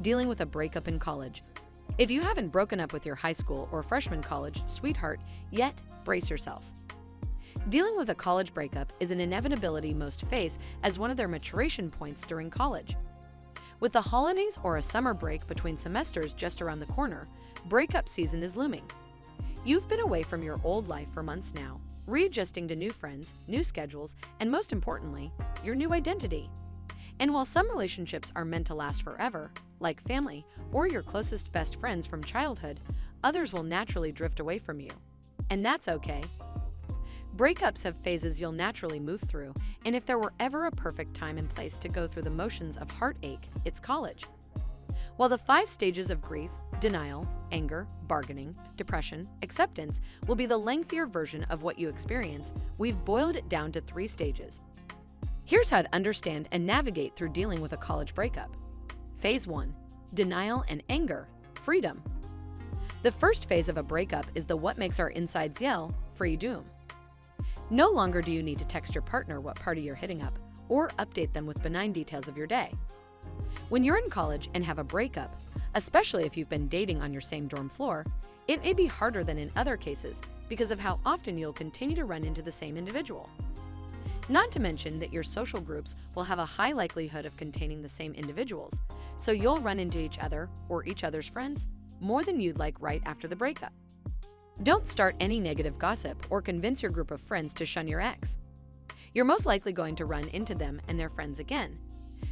dealing with a breakup in college. If you haven't broken up with your high school or freshman college sweetheart yet, brace yourself. Dealing with a college breakup is an inevitability most face as one of their maturation points during college. With the holidays or a summer break between semesters just around the corner, breakup season is looming. You've been away from your old life for months now, readjusting to new friends, new schedules, and most importantly, your new identity. And while some relationships are meant to last forever, like family or your closest best friends from childhood, others will naturally drift away from you. And that's okay. Breakups have phases you'll naturally move through, and if there were ever a perfect time and place to go through the motions of heartache, it's college. While the 5 stages of grief, denial, anger, bargaining, depression, acceptance will be the lengthier version of what you experience, we've boiled it down to 3 stages. Here's how to understand and navigate through dealing with a college breakup. Phase 1. Denial and anger, freedom. The first phase of a breakup is the what makes our insides yell, free doom. No longer do you need to text your partner what party you're hitting up or update them with benign details of your day. When you're in college and have a breakup, especially if you've been dating on your same dorm floor, it may be harder than in other cases because of how often you'll continue to run into the same individual. Not to mention that your social groups will have a high likelihood of containing the same individuals, so you'll run into each other or each other's friends more than you'd like right after the breakup. Don't start any negative gossip or convince your group of friends to shun your ex. You're most likely going to run into them and their friends again.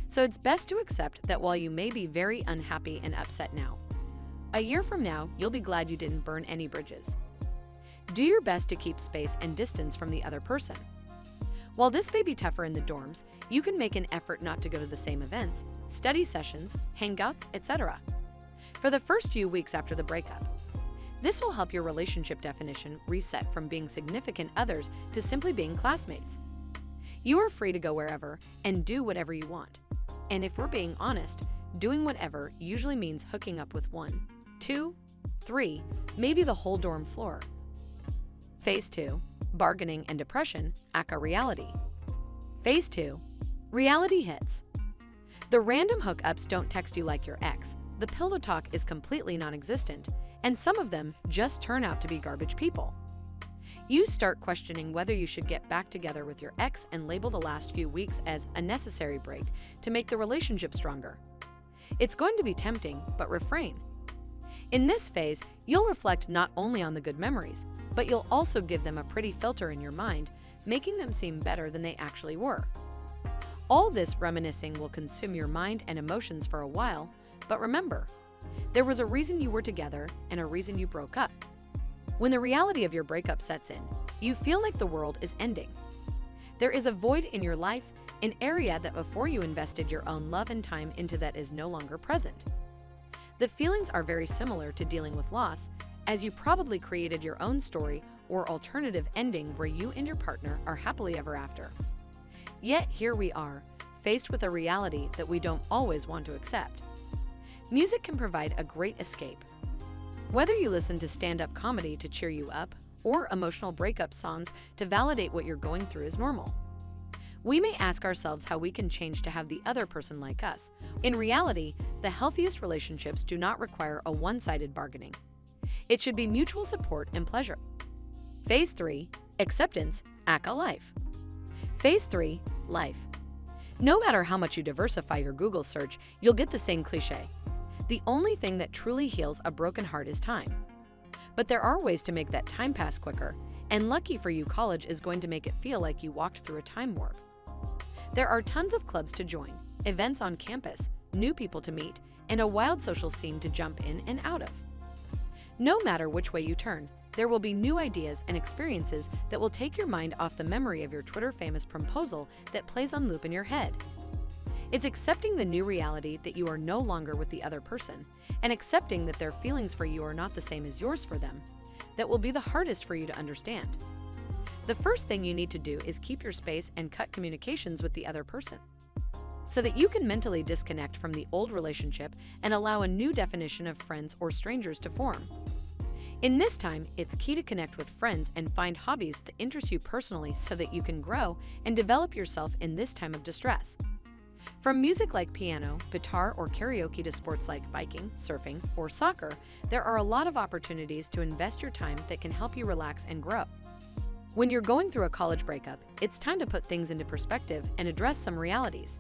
So it's best to accept that while you may be very unhappy and upset now, a year from now, you'll be glad you didn't burn any bridges. Do your best to keep space and distance from the other person. While this may be tougher in the dorms, you can make an effort not to go to the same events, study sessions, hangouts, etc. for the first few weeks after the breakup. This will help your relationship definition reset from being significant others to simply being classmates. You are free to go wherever and do whatever you want. And if we're being honest, doing whatever usually means hooking up with 1, 2, 3, maybe the whole dorm floor. Phase 2. Bargaining and depression, aka reality. Phase 2. Reality hits. The random hookups don't text you like your ex. The pillow talk is completely non-existent, and some of them just turn out to be garbage people. You start questioning whether you should get back together with your ex and label the last few weeks as a necessary break to make the relationship stronger. It's going to be tempting, but refrain. In this phase, you'll reflect not only on the good memories, but you'll also give them a pretty filter in your mind, making them seem better than they actually were. All this reminiscing will consume your mind and emotions for a while, but remember, there was a reason you were together and a reason you broke up. When the reality of your breakup sets in, you feel like the world is ending. There is a void in your life, an area that before you invested your own love and time into that is no longer present. The feelings are very similar to dealing with loss, as you probably created your own story or alternative ending where you and your partner are happily ever after. Yet here we are, faced with a reality that we don't always want to accept. Music can provide a great escape. Whether you listen to stand-up comedy to cheer you up or emotional breakup songs to validate what you're going through is normal. We may ask ourselves how we can change to have the other person like us. In reality, the healthiest relationships do not require a one-sided bargaining. It should be mutual support and pleasure. Phase 3. Acceptance, aka life. Phase 3. Life. No matter how much you diversify your Google search, you'll get the same cliche. The only thing that truly heals a broken heart is time. But there are ways to make that time pass quicker, and lucky for you, college is going to make it feel like you walked through a time warp. There are tons of clubs to join, events on campus, new people to meet, and a wild social scene to jump in and out of. No matter which way you turn, there will be new ideas and experiences that will take your mind off the memory of your Twitter famous proposal that plays on loop in your head. It's accepting the new reality that you are no longer with the other person and accepting that their feelings for you are not the same as yours for them that will be the hardest for you to understand. The first thing you need to do is keep your space and cut communications with the other person so that you can mentally disconnect from the old relationship and allow a new definition of friends or strangers to form. In this time, it's key to connect with friends and find hobbies that interest you personally so that you can grow and develop yourself in this time of distress. From music like piano, guitar, or karaoke to sports like biking, surfing, or soccer, there are a lot of opportunities to invest your time that can help you relax and grow. When you're going through a college breakup, it's time to put things into perspective and address some realities.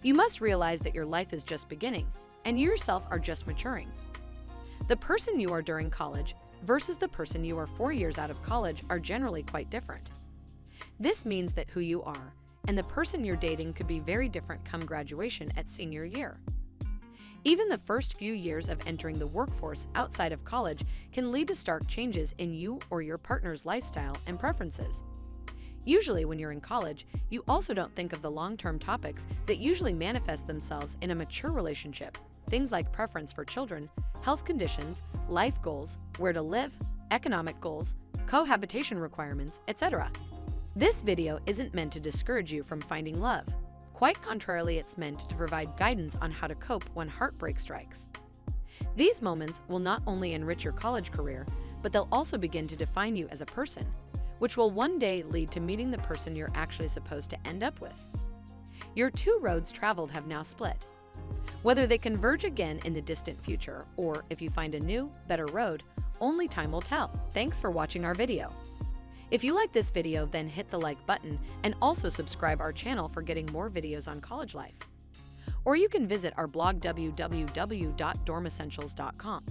You must realize that your life is just beginning, and you yourself are just maturing. The person you are during college versus the person you are 4 years out of college are generally quite different. This means that who you are and the person you're dating could be very different come graduation at senior year. Even the first few years of entering the workforce outside of college can lead to stark changes in you or your partner's lifestyle and preferences. Usually when you're in college, you also don't think of the long-term topics that usually manifest themselves in a mature relationship, things like preference for children, health conditions, life goals, where to live, economic goals, cohabitation requirements, etc. This video isn't meant to discourage you from finding love. Quite contrarily, it's meant to provide guidance on how to cope when heartbreak strikes. These moments will not only enrich your college career, but they'll also begin to define you as a person, which will one day lead to meeting the person you're actually supposed to end up with. Your two roads traveled have now split. Whether they converge again in the distant future, or if you find a new, better road, only time will tell. Thanks for watching our video. If you like this video, then hit the like button and also subscribe our channel for getting more videos on college life. Or you can visit our blog www.dormessentials.com.